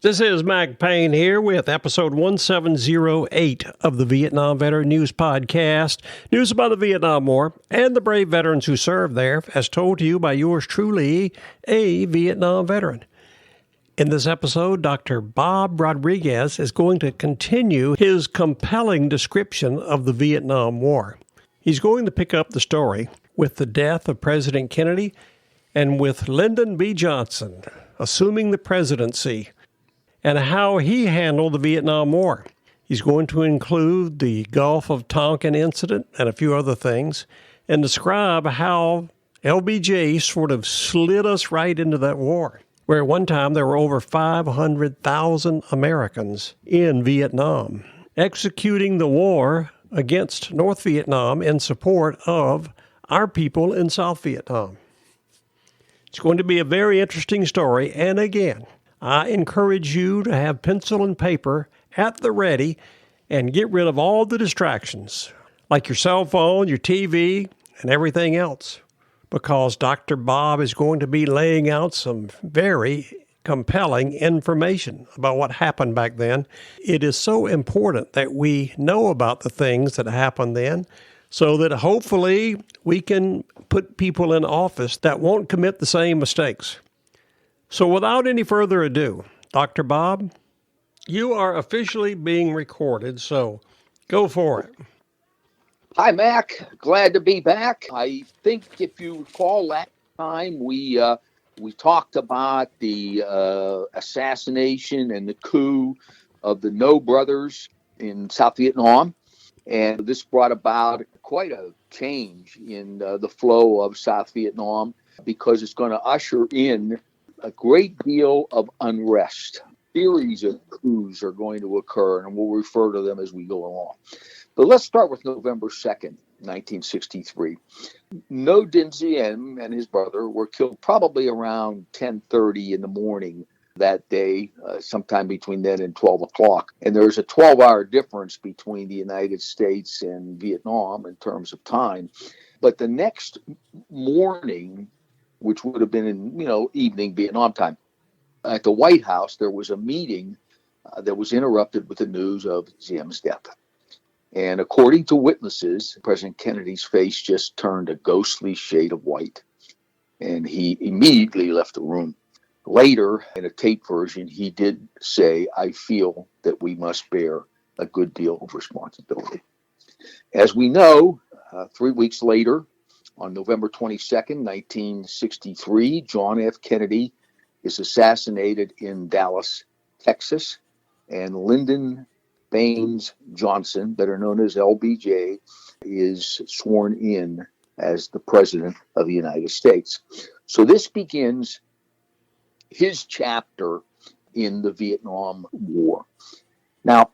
This is Mac Payne here with episode 1708 of the Vietnam Veteran News Podcast. News about the Vietnam War and the brave veterans who served there, as told to you by yours truly, a Vietnam veteran. In this episode, Dr. Bob Rodrigues is going to continue his compelling description of the Vietnam War. He's going to pick up the story with the death of President Kennedy and with Lyndon B. Johnson assuming the presidency and how he handled the Vietnam War. He's going to include the Gulf of Tonkin incident and a few other things, and describe how LBJ sort of slid us right into that war, where at one time there were over 500,000 Americans in Vietnam, executing the war against North Vietnam in support of our people in South Vietnam. It's going to be a very interesting story, and again, I encourage you to have pencil and paper at the ready and get rid of all the distractions, like your cell phone, your TV, and everything else, because Dr. Bob is going to be laying out some very compelling information about what happened back then. It is so important that we know about the things that happened then so that hopefully we can put people in office that won't commit the same mistakes. So without any further ado, Dr. Bob, you are officially being recorded, so go for it. Hi, Mac. Glad to be back. I think if you recall last time, we talked about the assassination and the coup of the Ngo brothers in South Vietnam, and this brought about quite a change in the flow of South Vietnam because it's going to usher in a great deal of unrest. Series of coups are going to occur, and we'll refer to them as we go along. But let's start with November 2nd, 1963. Ngo Dinh Diem and his brother were killed probably around 10:30 in the morning that day, sometime between then and 12 o'clock. And there's a 12-hour difference between the United States and Vietnam in terms of time. But the next morning, which would have been in, evening Vietnam time, at the White House, there was a meeting that was interrupted with the news of Diem's death. And according to witnesses, President Kennedy's face just turned a ghostly shade of white, and he immediately left the room. Later, in a tape version, he did say, "I feel that we must bear a good deal of responsibility." As we know, 3 weeks later, on November 22nd, 1963, John F. Kennedy is assassinated in Dallas, Texas, and Lyndon Baines Johnson, better known as LBJ, is sworn in as the President of the United States. So this begins his chapter in the Vietnam War. Now,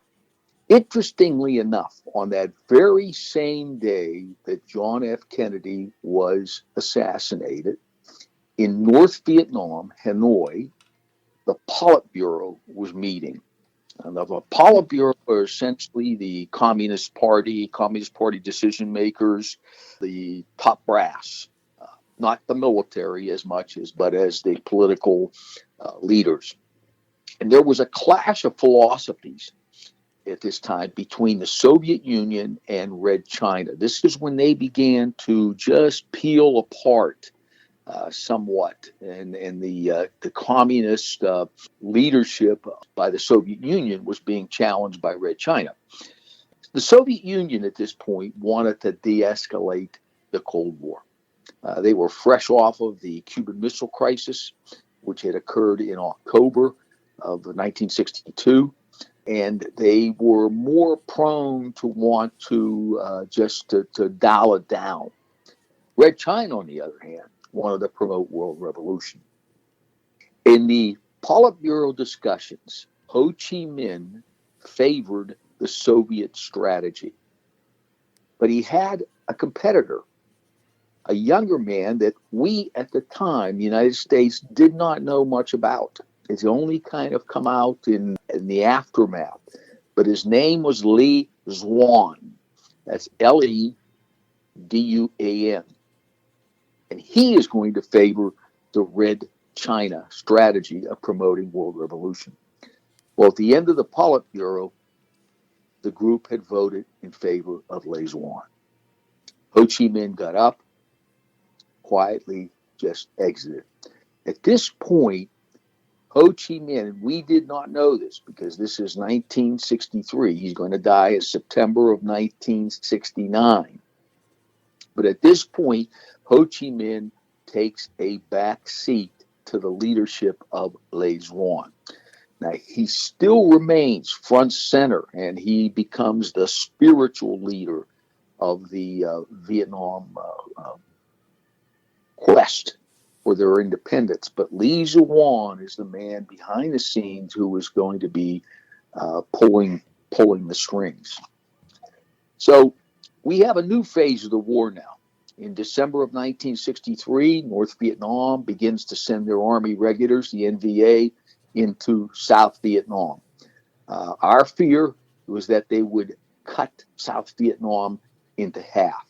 interestingly enough, on that very same day that John F. Kennedy was assassinated, in North Vietnam, Hanoi, the Politburo was meeting. And the Politburo are essentially the Communist Party decision makers, the top brass, not the military as much as, but as the political leaders. And there was a clash of philosophies at this time between the Soviet Union and Red China. This is when they began to just peel apart somewhat, and the communist leadership by the Soviet Union was being challenged by Red China. The Soviet Union at this point wanted to de-escalate the Cold War. They were fresh off of the Cuban Missile Crisis, which had occurred in October of 1962. And they were more prone to want to just to dial it down. Red China, on the other hand, wanted to promote world revolution. In the Politburo discussions, Ho Chi Minh favored the Soviet strategy. But he had a competitor, a younger man that we at the time, the United States, did not know much about. It's only kind of come out in the aftermath. But his name was Li Duan. That's Leduan. And he is going to favor the Red China strategy of promoting world revolution. Well, at the end of the Politburo, the group had voted in favor of Le Duan. Ho Chi Minh got up, quietly just exited. At this point, Ho Chi Minh, and we did not know this because this is 1963. He's going to die in September of 1969. But at this point, Ho Chi Minh takes a back seat to the leadership of Le Duan. Now, he still remains front center, and he becomes the spiritual leader of the Vietnam quest for their independence. But Le Duan is the man behind the scenes who is going to be pulling the strings. So we have a new phase of the war now. In December of 1963, North Vietnam begins to send their Army regulars, the NVA, into South Vietnam. Our fear was that they would cut South Vietnam into half.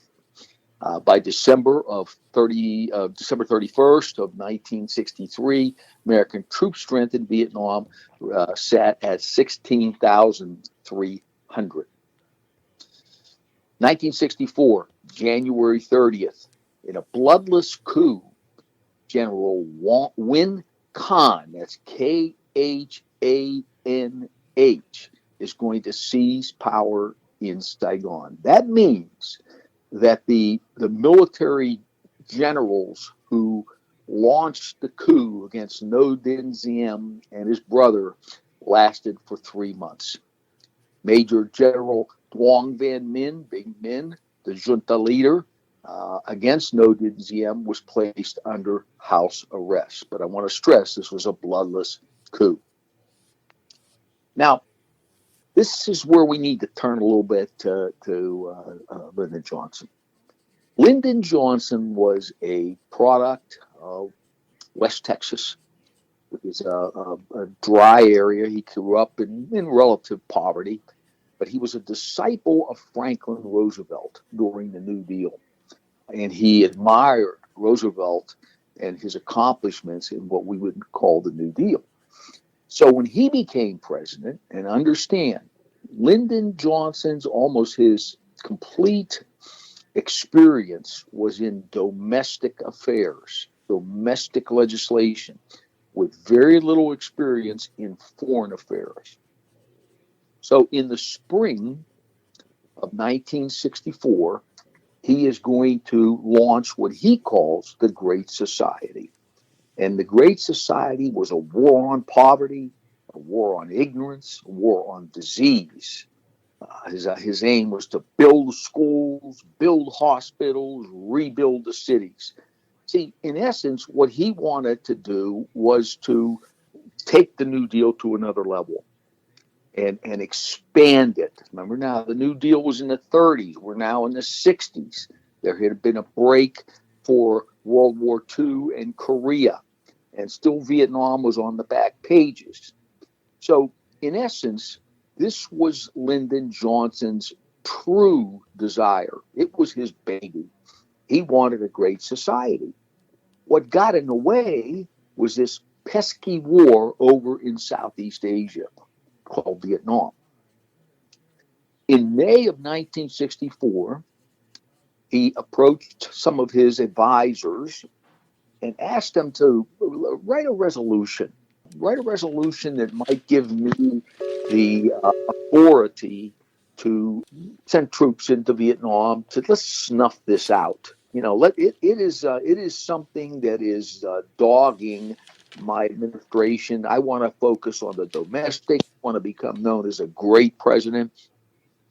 By December 31st of 1963, American troop strength in Vietnam sat at 16,300. 1964, January 30th, in a bloodless coup, General Win Khan, that's Khanh, is going to seize power in Saigon. That means that the military generals who launched the coup against Ngo Dinh Diem and his brother lasted for 3 months. Major General Duong Van Minh, Big Minh, the junta leader, against Ngo Dinh Diem, was placed under house arrest. But I want to stress this was a bloodless coup. Now, this is where we need to turn a little bit to Lyndon Johnson. Lyndon Johnson was a product of West Texas. It was a dry area. He grew up in relative poverty, but he was a disciple of Franklin Roosevelt during the New Deal. And he admired Roosevelt and his accomplishments in what we would call the New Deal. So when he became president, and understand, Lyndon Johnson's almost his complete experience was in domestic affairs, domestic legislation, with very little experience in foreign affairs. So in the spring of 1964, he is going to launch what he calls the Great Society. And the Great Society was a war on poverty, a war on ignorance, a war on disease. His aim was to build schools, build hospitals, rebuild the cities. See, in essence, what he wanted to do was to take the New Deal to another level and expand it. Remember now, the New Deal was in the 30s. We're now in the 60s. There had been a break for World War II and Korea, and still Vietnam was on the back pages. So, in essence, this was Lyndon Johnson's true desire. It was his baby. He wanted a great society. What got in the way was this pesky war over in Southeast Asia called Vietnam. In May of 1964, he approached some of his advisors and asked them to write a resolution that might give me the authority to send troops into Vietnam to let's snuff this out. You know, it is something that is dogging my administration. I want to focus on the domestic. I want to become known as a great president,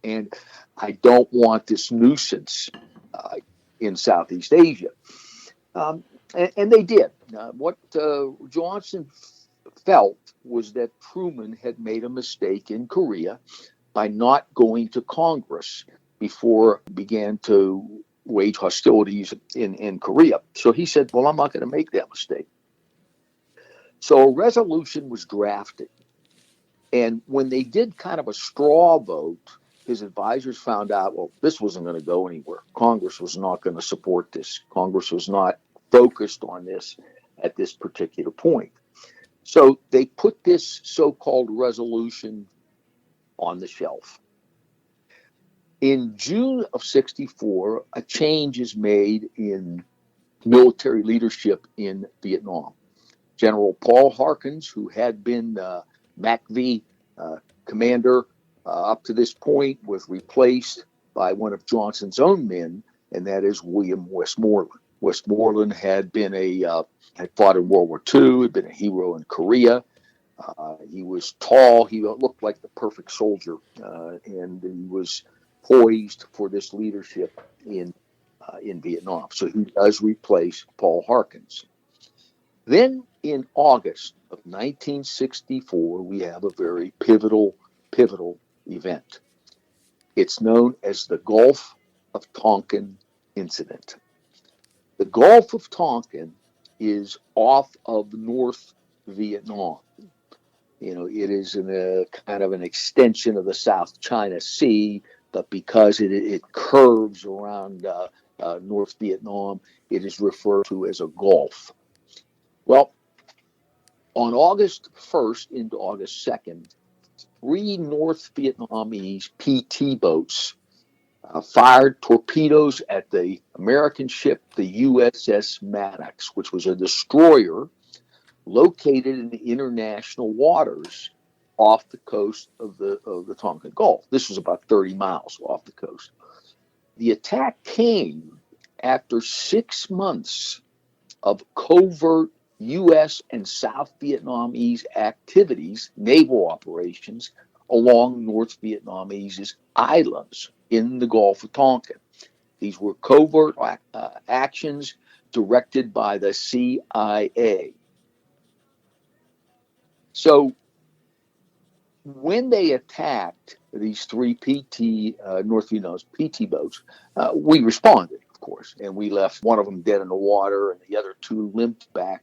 and I don't want this nuisance in Southeast Asia. And they did. What Johnson felt was that Truman had made a mistake in Korea by not going to Congress before he began to wage hostilities in Korea. So he said, well, I'm not going to make that mistake. So a resolution was drafted. And when they did kind of a straw vote, his advisors found out, well, this wasn't going to go anywhere. Congress was not going to support this. Congress was not focused on this at this particular point. So they put this so-called resolution on the shelf. In June of 64, a change is made in military leadership in Vietnam. General Paul Harkins, who had been MACV commander up to this point, was replaced by one of Johnson's own men, and that is William Westmoreland. Westmoreland had fought in World War II, had been a hero in Korea. He was tall. He looked like the perfect soldier, and he was poised for this leadership in Vietnam. So he does replace Paul Harkins. Then in August of 1964, we have a very pivotal event. It's known as the Gulf of Tonkin incident. The Gulf of Tonkin is off of North Vietnam. It is in a kind of an extension of the South China Sea, but because it curves around North Vietnam, it is referred to as a gulf. Well, on August 1st into August 2nd, 3 North Vietnamese PT boats fired torpedoes at the American ship, the USS Maddox, which was a destroyer located in the international waters off the coast of the Tonkin Gulf. This was about 30 miles off the coast. The attack came after 6 months of covert U.S. and South Vietnamese activities, naval operations, along North Vietnamese islands in the Gulf of Tonkin. These were covert actions directed by the CIA. So when they attacked these 3 North Vietnamese PT boats, we responded, of course, and we left one of them dead in the water and the other 2 limped back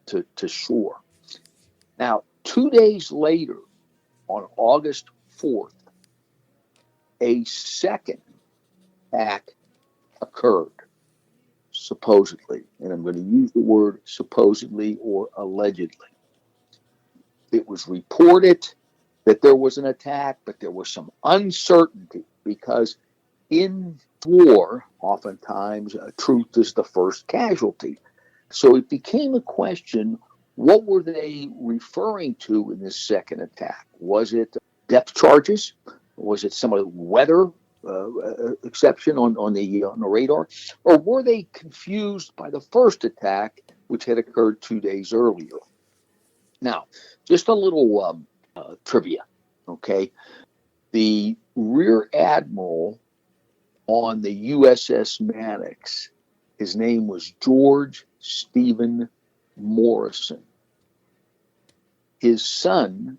to shore. Now, 2 days later, on August 4th, a second attack occurred, supposedly, and I'm going to use the word supposedly or allegedly. It was reported that there was an attack, but there was some uncertainty because in war, oftentimes, truth is the first casualty. So it became a question, what were they referring to in this second attack? Was it depth charges? Was it some of the weather exception on the radar? Or were they confused by the first attack, which had occurred 2 days earlier? Now, just a little trivia, okay? The Rear Admiral on the USS Maddox, his name was George Stephen Morrison. His son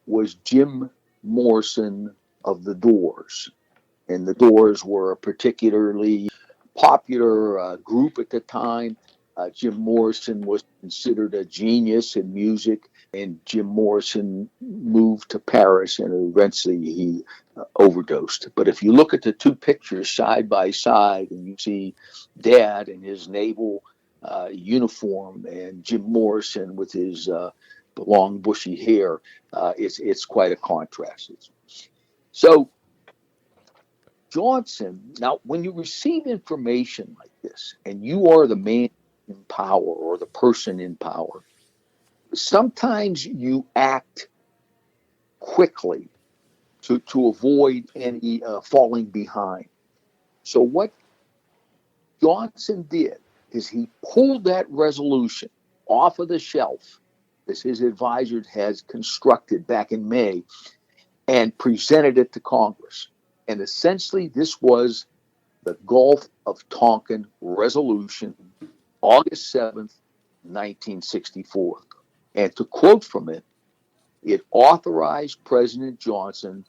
was Jim Morrison of the Doors. And the Doors were a particularly popular group at the time. Jim Morrison was considered a genius in music, and Jim Morrison moved to Paris, and eventually he overdosed. But if you look at the 2 pictures side by side, and you see Dad in his naval uniform and Jim Morrison with his long bushy hair, it's quite a contrast. So Johnson, now when you receive information like this, and you are the man in power or the person in power, sometimes you act quickly to avoid any falling behind. So what Johnson did is he pulled that resolution off of the shelf as his advisor has constructed back in May and presented it to Congress. And essentially this was the Gulf of Tonkin Resolution, August 7th, 1964. And to quote from it, it authorized President Johnson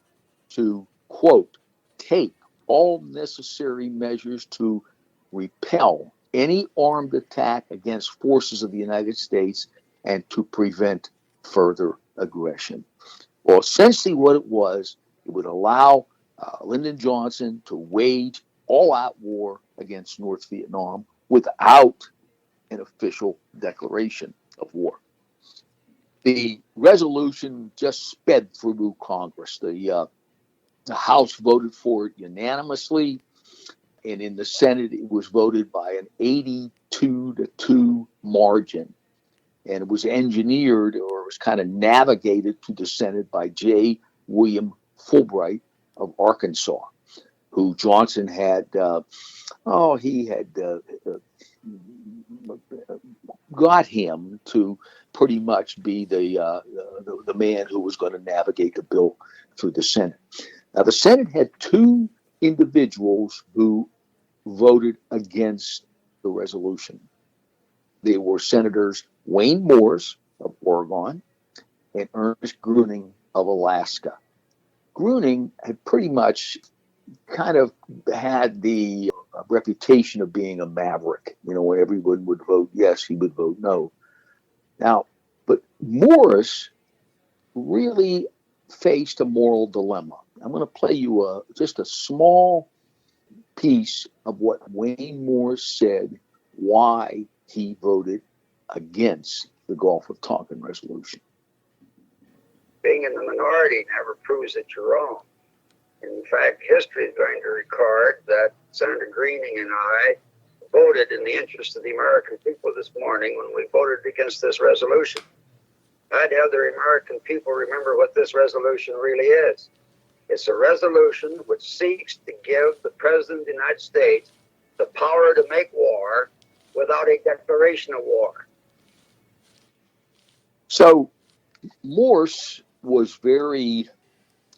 to, quote, take all necessary measures to repel any armed attack against forces of the United States and to prevent further aggression. Well, essentially what it would allow Lyndon Johnson to wage all-out war against North Vietnam without an official declaration of war. The resolution just sped through Congress. The House voted for it unanimously, and in the Senate it was voted by an 82-2 margin. And it was engineered, or it was kind of navigated to the Senate by William Fulbright of Arkansas, who Johnson had, got him to pretty much be the man who was going to navigate the bill through the Senate. Now, the Senate had two individuals who voted against the resolution. They were Senators Wayne Morse of Oregon and Ernest Gruening of Alaska. Gruening had pretty much kind of had the reputation of being a maverick. When everyone would vote yes, he would vote no. Now, but Morse really faced a moral dilemma. I'm going to play you just a small piece of what Wayne Morse said, why he voted against the Gulf of Tonkin resolution. Being in the minority never proves that you're wrong. In fact, history is going to record that Senator Gruening and I voted in the interest of the American people this morning when we voted against this resolution. I'd have the American people remember what this resolution really is. It's a resolution which seeks to give the President of the United States the power to make war without a declaration of war. So Morse was very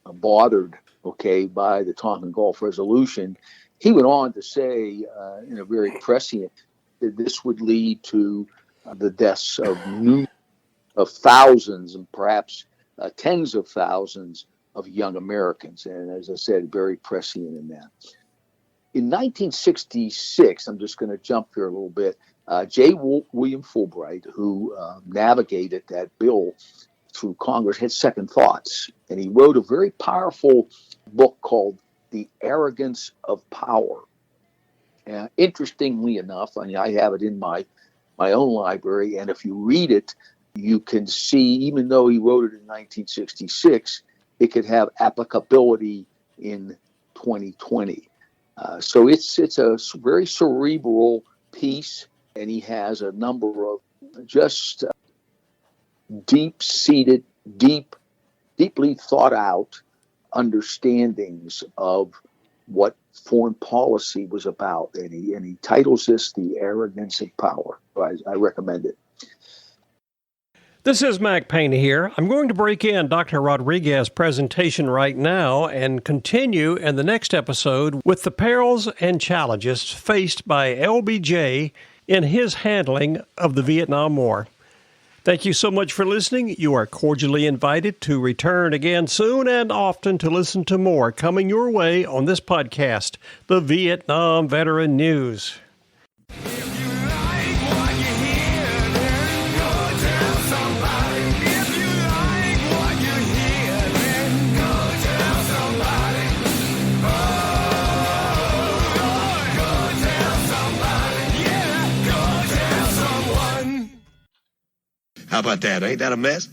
bothered, by the Tonkin Gulf resolution. He went on to say, in a very prescient, that this would lead to the deaths of thousands and perhaps tens of thousands of young Americans. And as I said, very prescient in that. In 1966, I'm just going to jump here a little bit, William Fulbright, who navigated that bill through Congress, had second thoughts. And he wrote a very powerful book called The Arrogance of Power. Interestingly enough, I have it in my own library, and if you read it, you can see, even though he wrote it in 1966, it could have applicability in 2020. So it's a very cerebral piece, and he has a number of just deep-seated, deeply thought out understandings of what foreign policy was about, and he titles this The Arrogance of Power. I recommend it. This is Mac Payne here. I'm going to break in Dr. Rodriguez's presentation right now and continue in the next episode with the perils and challenges faced by LBJ in his handling of the Vietnam War. Thank you so much for listening. You are cordially invited to return again soon and often to listen to more coming your way on this podcast, the Vietnam Veteran News. How about that? Ain't that a mess?